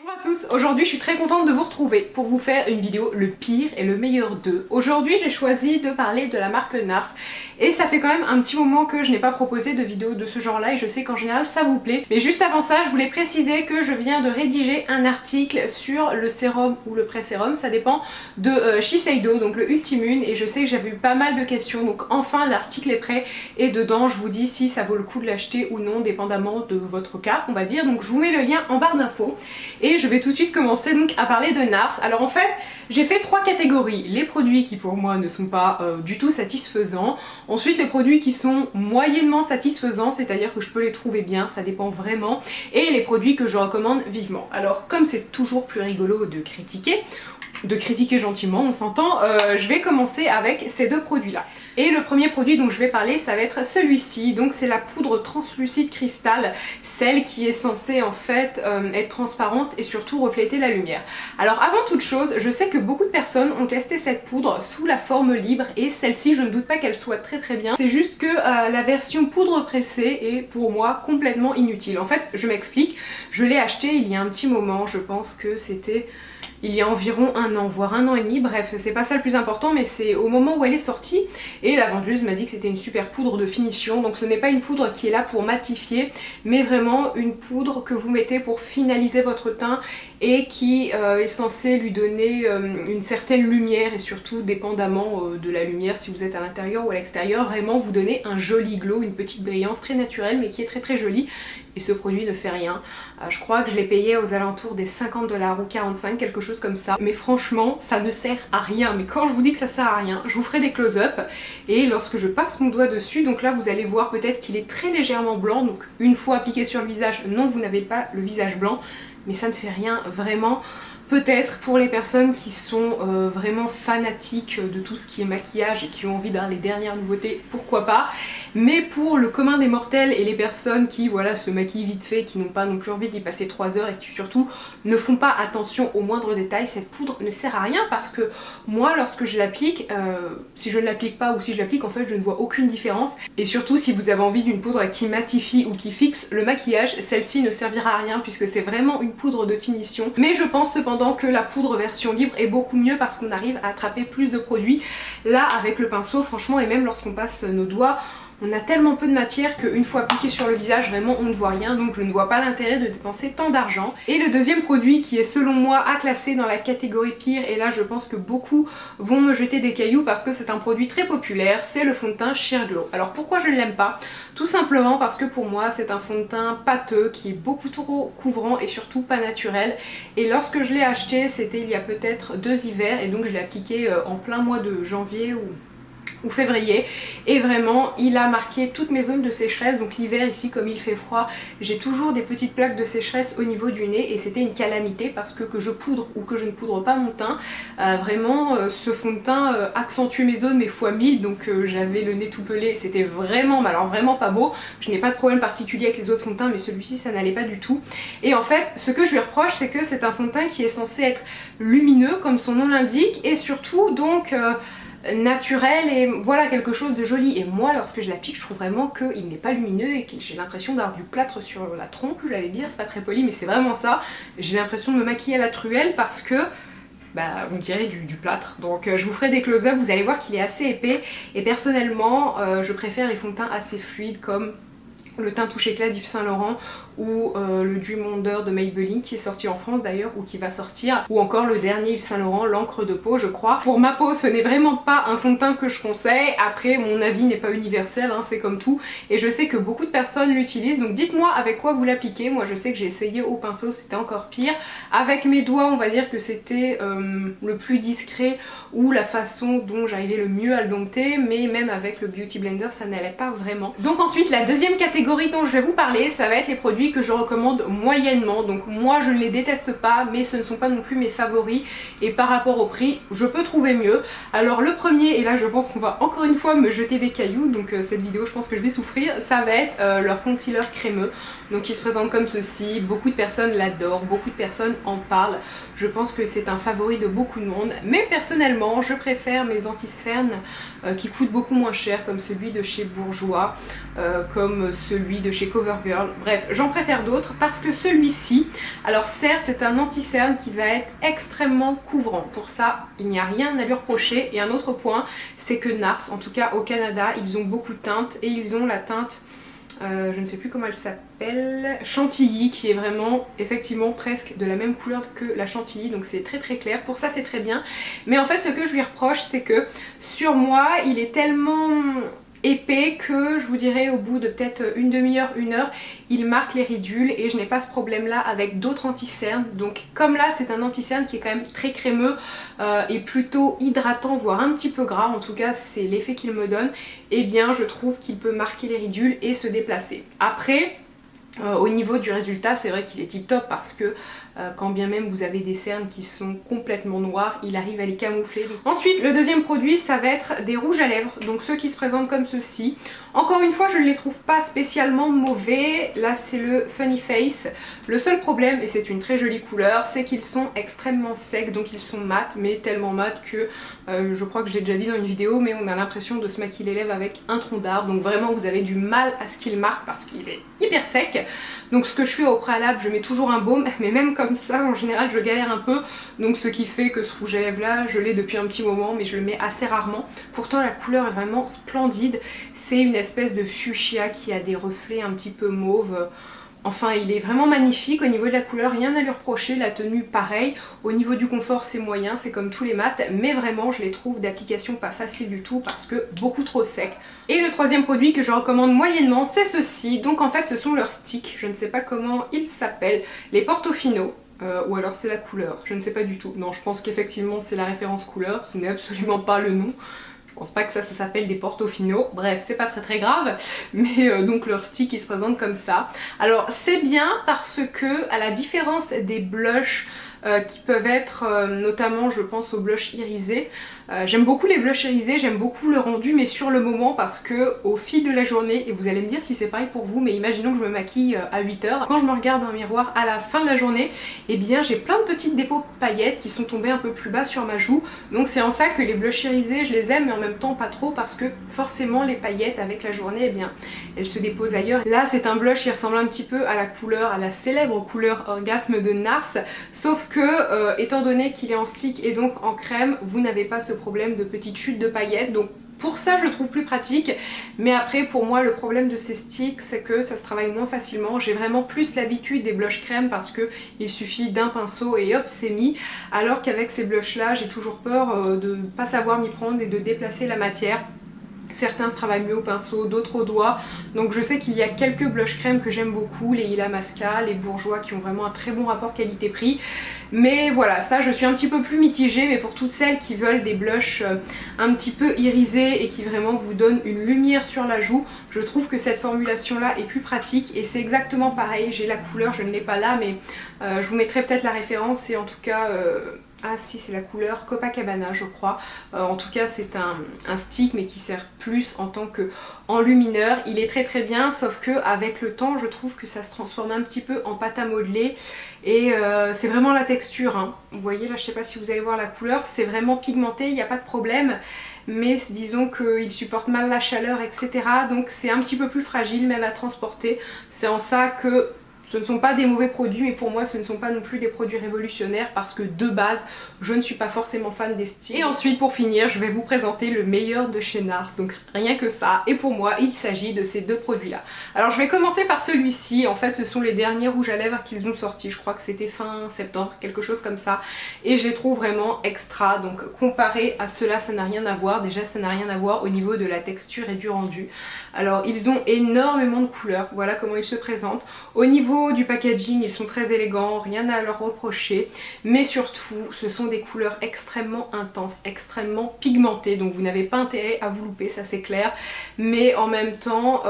Bonjour à tous, aujourd'hui je suis très contente de vous retrouver pour vous faire une vidéo le pire et le meilleur d'eux. Aujourd'hui j'ai choisi de parler de la marque NARS et ça fait quand même un petit moment que je n'ai pas proposé de vidéo de ce genre là et je sais qu'en général ça vous plaît. Mais juste avant ça je voulais préciser que je viens de rédiger un article sur le sérum ou le pré-sérum, ça dépend, de Shiseido, donc le Ultimune, et je sais que j'avais eu pas mal de questions, donc enfin l'article est prêt et dedans je vous dis si ça vaut le coup de l'acheter ou non dépendamment de votre cas on va dire. Donc je vous mets le lien en barre d'infos. Et je vais tout de suite commencer donc à parler de NARS. Alors en fait, j'ai fait trois catégories. Les produits qui pour moi ne sont pas du tout satisfaisants. Ensuite les produits qui sont moyennement satisfaisants, c'est-à-dire que je peux les trouver bien, ça dépend vraiment. Et les produits que je recommande vivement. Alors comme c'est toujours plus rigolo de critiquer gentiment, on s'entend, je vais commencer avec ces deux produits là. Et le premier produit dont je vais parler ça va être celui-ci, donc c'est la poudre translucide cristal, celle qui est censée en fait être transparente et surtout refléter la lumière. Alors avant toute chose, je sais que beaucoup de personnes ont testé cette poudre sous la forme libre et celle-ci je ne doute pas qu'elle soit très bien. C'est juste que la version poudre pressée est pour moi complètement inutile. En fait je m'explique, je l'ai acheté il y a un petit moment, je pense que c'était il y a environ un an, voire un an et demi, bref, c'est pas ça le plus important, mais c'est au moment où elle est sortie, et la vendeuse m'a dit que c'était une super poudre de finition, donc ce n'est pas une poudre qui est là pour matifier, mais vraiment une poudre que vous mettez pour finaliser votre teint, et qui est censée lui donner une certaine lumière, et surtout dépendamment de la lumière, si vous êtes à l'intérieur ou à l'extérieur, vraiment vous donner un joli glow, une petite brillance très naturelle, mais qui est très jolie, et ce produit ne fait rien. Je crois que je l'ai payé aux alentours des 50 $ ou 45, quelque chose comme ça. Mais franchement, ça ne sert à rien. Mais quand je vous dis que ça sert à rien, je vous ferai des close-up. Et lorsque je passe mon doigt dessus, donc là vous allez voir peut-être qu'il est très légèrement blanc. Donc une fois appliqué sur le visage, non vous n'avez pas le visage blanc. Mais ça ne fait rien vraiment. Peut-être pour les personnes qui sont vraiment fanatiques de tout ce qui est maquillage et qui ont envie d'avoir les dernières nouveautés, pourquoi pas. Mais pour le commun des mortels et les personnes qui voilà, se maquillent vite fait, qui n'ont pas non plus envie d'y passer 3 heures et qui surtout ne font pas attention aux moindres détails, cette poudre ne sert à rien parce que moi lorsque je l'applique, si je ne l'applique pas ou si je l'applique en fait je ne vois aucune différence. Et surtout si vous avez envie d'une poudre qui matifie ou qui fixe le maquillage, celle-ci ne servira à rien puisque c'est vraiment une poudre de finition. Mais je pense cependant que la poudre version libre est beaucoup mieux parce qu'on arrive à attraper plus de produits. Là avec le pinceau franchement, et même lorsqu'on passe nos doigts, on a tellement peu de matière qu'une fois appliqué sur le visage, vraiment on ne voit rien, donc je ne vois pas l'intérêt de dépenser tant d'argent. Et le deuxième produit qui est selon moi à classer dans la catégorie pire, et là je pense que beaucoup vont me jeter des cailloux parce que c'est un produit très populaire, c'est le fond de teint Sheer Glow. Alors pourquoi je ne l'aime pas? Tout simplement parce que pour moi c'est un fond de teint pâteux qui est beaucoup trop couvrant et surtout pas naturel. Et lorsque je l'ai acheté, c'était il y a peut-être 2 hivers, et donc je l'ai appliqué en plein mois de janvier ou février, et vraiment il a marqué toutes mes zones de sécheresse. Donc l'hiver ici comme il fait froid, j'ai toujours des petites plaques de sécheresse au niveau du nez et c'était une calamité parce que je poudre ou que je ne poudre pas mon teint, vraiment ce fond de teint accentue mes zones mais fois 1000, donc j'avais le nez tout pelé, c'était vraiment, mais alors vraiment pas beau. Je n'ai pas de problème particulier avec les autres fonds de teint mais celui-ci ça n'allait pas du tout. Et en fait ce que je lui reproche c'est que c'est un fond de teint qui est censé être lumineux comme son nom l'indique et surtout donc naturel et voilà quelque chose de joli. Et moi lorsque je l'applique je trouve vraiment qu'il n'est pas lumineux et que j'ai l'impression d'avoir du plâtre sur la trompe, j'allais dire, c'est pas très poli mais c'est vraiment ça. J'ai l'impression de me maquiller à la truelle parce que on dirait du plâtre. Donc je vous ferai des close-up, vous allez voir qu'il est assez épais et personnellement je préfère les fonds de teint assez fluides comme le teint touche éclat d'Yves Saint Laurent ou le Dream Wonder de Maybelline qui est sorti en France d'ailleurs ou qui va sortir, ou encore le dernier Yves Saint Laurent, l'encre de peau je crois. Pour ma peau ce n'est vraiment pas un fond de teint que je conseille, après mon avis n'est pas universel, hein, c'est comme tout et je sais que beaucoup de personnes l'utilisent, donc dites-moi avec quoi vous l'appliquez. Moi je sais que j'ai essayé au pinceau, c'était encore pire. Avec mes doigts on va dire que c'était le plus discret ou la façon dont j'arrivais le mieux à le dompter, mais même avec le Beauty Blender ça n'allait pas vraiment. Donc ensuite la deuxième catégorie dont je vais vous parler ça va être les produits que je recommande moyennement. Donc moi je ne les déteste pas mais ce ne sont pas non plus mes favoris et par rapport au prix je peux trouver mieux. Alors le premier, et là je pense qu'on va encore une fois me jeter des cailloux, donc cette vidéo je pense que je vais souffrir, ça va être leur concealer crémeux. Donc il se présente comme ceci, beaucoup de personnes l'adorent, beaucoup de personnes en parlent. Je pense que c'est un favori de beaucoup de monde, mais personnellement je préfère mes anti-cernes qui coûtent beaucoup moins cher, comme celui de chez Bourjois, comme celui celui de chez CoverGirl. Bref, j'en préfère d'autres parce que celui-ci, alors certes c'est un anti-cerne qui va être extrêmement couvrant. Pour ça, il n'y a rien à lui reprocher. Et un autre point, c'est que NARS, en tout cas au Canada, ils ont beaucoup de teintes et ils ont la teinte... je ne sais plus comment elle s'appelle, Chantilly, qui est vraiment effectivement presque de la même couleur que la Chantilly, donc c'est très très clair. Pour ça c'est très bien, mais en fait ce que je lui reproche, c'est que sur moi il est tellement épais que je vous dirais au bout de peut-être une demi-heure, une heure, il marque les ridules et je n'ai pas ce problème là avec d'autres anti-cernes. Donc comme là c'est un anti-cerne qui est quand même très crémeux et plutôt hydratant, voire un petit peu gras, en tout cas c'est l'effet qu'il me donne, et bien je trouve qu'il peut marquer les ridules et se déplacer. Après au niveau du résultat, c'est vrai qu'il est tip top parce que quand bien même vous avez des cernes qui sont complètement noires, il arrive à les camoufler. Ensuite, le deuxième produit, ça va être des rouges à lèvres, donc ceux qui se présentent comme ceci. Encore une fois, je ne les trouve pas spécialement mauvais. Là, c'est le Funny Face. Le seul problème, et c'est une très jolie couleur, c'est qu'ils sont extrêmement secs, donc ils sont mat, mais tellement mat que je crois que je l'ai déjà dit dans une vidéo, mais on a l'impression de se maquiller les lèvres avec un tronc d'arbre. Donc vraiment, vous avez du mal à ce qu'il marque parce qu'il est hyper sec. Donc ce que je fais au préalable, je mets toujours un baume, mais même comme ça, en général, je galère un peu. Donc ce qui fait que ce rouge à lèvres là, je l'ai depuis un petit moment, mais je le mets assez rarement. Pourtant, la couleur est vraiment splendide. C'est une espèce de fuchsia qui a des reflets un petit peu mauve. Enfin, il est vraiment magnifique. Au niveau de la couleur, rien à lui reprocher. La tenue, pareil. Au niveau du confort, c'est moyen, c'est comme tous les mats. Mais vraiment, je les trouve d'application pas facile du tout parce que beaucoup trop secs. Et le troisième produit que je recommande moyennement, c'est ceci. Donc en fait, ce sont leurs sticks. Je ne sais pas comment ils s'appellent. Les Portofino. Ou alors c'est la couleur. Je ne sais pas du tout. Non, je pense qu'effectivement, c'est la référence couleur. Ce n'est absolument pas le nom. Je pense pas que ça s'appelle des Portofino, bref c'est pas très grave, mais donc leur stick il se présente comme ça. Alors c'est bien parce que à la différence des blushs qui peuvent être notamment je pense aux blushs irisés, j'aime beaucoup les blushs irisés, j'aime beaucoup le rendu mais sur le moment parce que au fil de la journée, et vous allez me dire si c'est pareil pour vous, mais imaginons que je me maquille à 8h, quand je me regarde dans le miroir à la fin de la journée, et bien j'ai plein de petites dépôts paillettes qui sont tombées un peu plus bas sur ma joue, donc c'est en ça que les blushs irisés je les aime mais en même temps pas trop parce que forcément les paillettes avec la journée, eh bien elles se déposent ailleurs. Là c'est un blush qui ressemble un petit peu à la couleur, à la célèbre couleur Orgasme de NARS, sauf que étant donné qu'il est en stick et donc en crème, vous n'avez pas ce problème de petites chutes de paillettes, donc pour ça je le trouve plus pratique. Mais après pour moi le problème de ces sticks c'est que ça se travaille moins facilement. J'ai vraiment plus l'habitude des blushs crème parce que il suffit d'un pinceau et hop c'est mis, alors qu'avec ces blushs là j'ai toujours peur de ne pas savoir m'y prendre et de déplacer la matière. Certains se travaillent mieux au pinceau, d'autres au doigt. Donc je sais qu'il y a quelques blushs crème que j'aime beaucoup, les Illamasqua, les Bourjois qui ont vraiment un très bon rapport qualité-prix. Mais voilà, ça je suis un petit peu plus mitigée, mais pour toutes celles qui veulent des blushs un petit peu irisés et qui vraiment vous donnent une lumière sur la joue, je trouve que cette formulation là est plus pratique et c'est exactement pareil. J'ai la couleur, je ne l'ai pas là, mais je vous mettrai peut-être la référence et en tout cas... ah si, c'est la couleur Copacabana je crois. En tout cas c'est un stick mais qui sert plus en tant qu'enlumineur. Il est très bien, sauf que avec le temps je trouve que ça se transforme un petit peu en pâte à modeler. Et c'est vraiment la texture hein. Vous voyez là, je sais pas si vous allez voir la couleur, c'est vraiment pigmenté, il n'y a pas de problème. Mais disons qu'il supporte mal la chaleur etc. Donc c'est un petit peu plus fragile même à transporter. C'est en ça que... ce ne sont pas des mauvais produits, mais pour moi ce ne sont pas non plus des produits révolutionnaires parce que de base je ne suis pas forcément fan des sticks. Et ensuite pour finir je vais vous présenter le meilleur de chez NARS, donc rien que ça, et pour moi il s'agit de ces deux produits là. Alors je vais commencer par celui-ci, en fait ce sont les derniers rouges à lèvres qu'ils ont sortis, je crois que c'était fin septembre, quelque chose comme ça, et je les trouve vraiment extra, donc comparé à ceux-là ça n'a rien à voir, déjà ça n'a rien à voir au niveau de la texture et du rendu. Alors ils ont énormément de couleurs, voilà comment ils se présentent. Au niveau du packaging ils sont très élégants, rien à leur reprocher, mais surtout ce sont des couleurs extrêmement intenses, extrêmement pigmentées, donc vous n'avez pas intérêt à vous louper, ça c'est clair, mais en même temps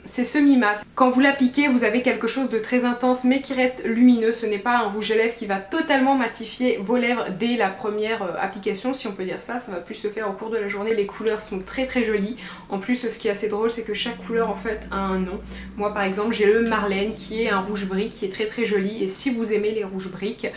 c'est semi-mat. Quand vous l'appliquez vous avez quelque chose de très intense mais qui reste lumineux, ce n'est pas un rouge à lèvres qui va totalement matifier vos lèvres dès la première application si on peut dire ça, ça va plus se faire au cours de la journée. Les couleurs sont très jolies, en plus ce qui est assez drôle c'est que chaque couleur en fait a un nom. Moi par exemple j'ai le Marlène qui est un rouge brique qui est très joli, et si vous aimez les rouges briques,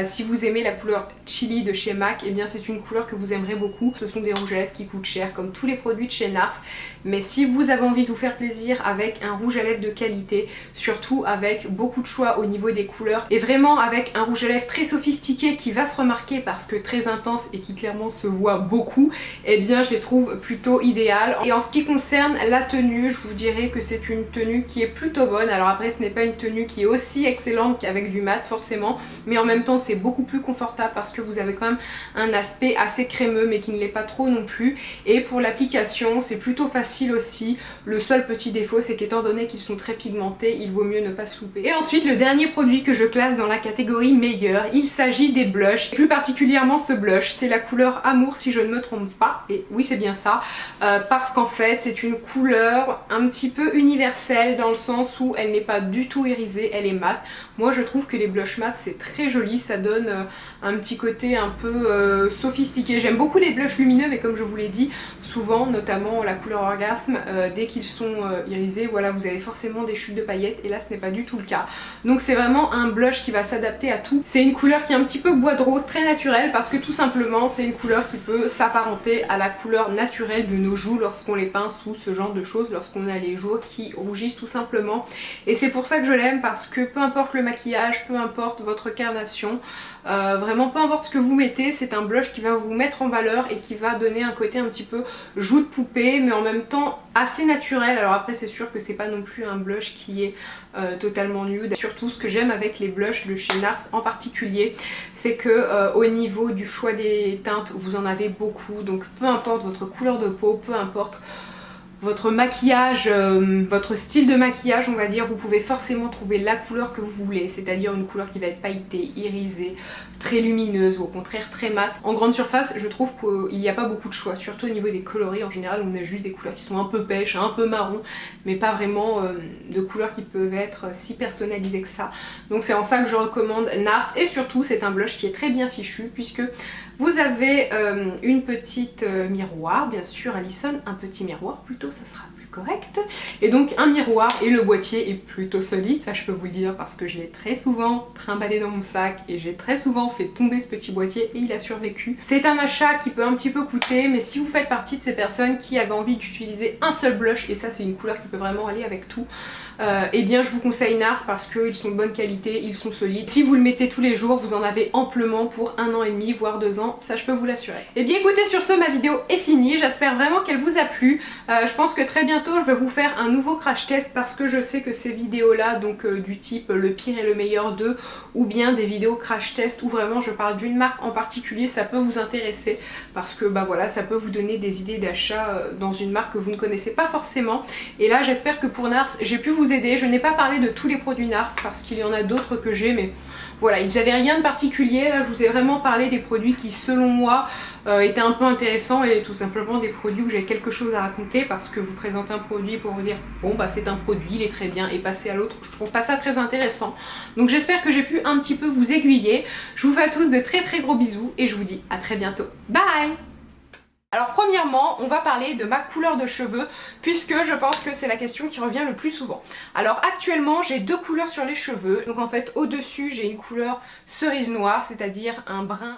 si vous aimez la couleur Chili de chez MAC, et bien c'est une couleur que vous aimerez beaucoup. Ce sont des rouges à lèvres qui coûtent cher comme tous les produits de chez NARS, mais si vous avez envie de vous faire plaisir avec un rouge à lèvres de qualité, surtout avec beaucoup de choix au niveau des couleurs et vraiment avec un rouge à lèvres très sophistiqué qui va se remarquer parce que très intense et qui clairement se voit beaucoup, et bien je les trouve plutôt idéales. Et en ce qui concerne la tenue, je vous dirais que c'est une tenue qui est plutôt bonne. Alors après ce n'est pas une tenue qui est aussi excellente qu'avec du mat forcément, mais en même temps c'est beaucoup plus confortable parce que vous avez quand même un aspect assez crémeux mais qui ne l'est pas trop non plus, et pour l'application c'est plutôt facile aussi. Le seul petit défaut c'est qu'étant donné qu'ils sont très pigmentés, il vaut mieux ne pas se louper. Et ensuite le dernier produit que je classe dans la catégorie meilleur, il s'agit des blushs, plus particulièrement ce blush, c'est la couleur Amour si je ne me trompe pas, et oui c'est bien ça, parce qu'en fait c'est une couleur un petit peu universelle dans le sens où elle n'est pas du tout irisée, elle est mate. Moi je trouve que les blushs mat c'est très joli, ça donne un petit côté un peu sophistiqué. J'aime beaucoup les blushs lumineux, mais comme je vous l'ai dit, souvent, notamment la couleur Orgasme, dès qu'ils sont irisés, voilà, vous avez forcément des chutes de paillettes, et là ce n'est pas du tout le cas. Donc c'est vraiment un blush qui va s'adapter à tout. C'est une couleur qui est un petit peu bois de rose, très naturelle, parce que tout simplement c'est une couleur qui peut s'apparenter à la couleur naturelle de nos joues lorsqu'on les pince ou ce genre de choses, lorsqu'on a les joues qui rougissent tout simplement. Et c'est pour ça que je l'aime, parce que peu importe le maquillage, peu importe votre carnation, vraiment peu importe ce que vous mettez, c'est un blush qui va vous mettre en valeur et qui va donner un côté un petit peu joue de poupée, mais en même temps assez naturel. Alors après c'est sûr que c'est pas non plus un blush qui est totalement nude. Surtout ce que j'aime avec les blushs de chez NARS en particulier, c'est que au niveau du choix des teintes, vous en avez beaucoup, donc peu importe votre couleur de peau, peu importe votre maquillage, votre style de maquillage on va dire, vous pouvez forcément trouver la couleur que vous voulez, c'est-à-dire une couleur qui va être pailletée, irisée, très lumineuse ou au contraire très mate. En grande surface je trouve qu'il n'y a pas beaucoup de choix, surtout au niveau des coloris. En général on a juste des couleurs qui sont un peu pêche, un peu marron, mais pas vraiment de couleurs qui peuvent être si personnalisées que ça. Donc c'est en ça que je recommande NARS, et surtout c'est un blush qui est très bien fichu puisque vous avez une petite miroir, bien sûr Alison, un petit miroir plutôt, ça sera plus correct. Et donc un miroir, et le boîtier est plutôt solide, ça je peux vous le dire parce que je l'ai très souvent trimballé dans mon sac et j'ai très souvent fait tomber ce petit boîtier et il a survécu. C'est un achat qui peut un petit peu coûter, mais si vous faites partie de ces personnes qui avaient envie d'utiliser un seul blush, et ça c'est une couleur qui peut vraiment aller avec tout, eh bien je vous conseille NARS parce qu'ils sont de bonne qualité, ils sont solides. Si vous le mettez tous les jours, vous en avez amplement pour 1 an et demi, voire 2 ans, ça je peux vous l'assurer. Et bien écoutez, sur ce ma vidéo est finie, j'espère vraiment qu'elle vous a plu. Je pense que très bientôt je vais vous faire un nouveau crash test parce que je sais que ces vidéos là, donc du type le pire et le meilleur d'eux, ou bien des vidéos crash test où vraiment je parle d'une marque en particulier, ça peut vous intéresser parce que bah voilà, ça peut vous donner des idées d'achat dans une marque que vous ne connaissez pas forcément. Et là j'espère que pour NARS j'ai pu vous aider. Je n'ai pas parlé de tous les produits NARS parce qu'il y en a d'autres que j'ai, mais voilà, ils n'avaient rien de particulier. Là je vous ai vraiment parlé des produits qui selon moi étaient un peu intéressants, et tout simplement des produits où j'ai quelque chose à raconter, parce que vous présentez un produit pour vous dire bon bah c'est un produit, il est très bien, et passer à l'autre, je trouve pas ça très intéressant. Donc j'espère que j'ai pu un petit peu vous aiguiller. Je vous fais à tous de très gros bisous et je vous dis à très bientôt. Bye! Alors premièrement, on va parler de ma couleur de cheveux, puisque je pense que c'est la question qui revient le plus souvent. Alors actuellement, j'ai 2 couleurs sur les cheveux. Donc en fait, au-dessus, j'ai une couleur cerise noire, c'est-à-dire un brun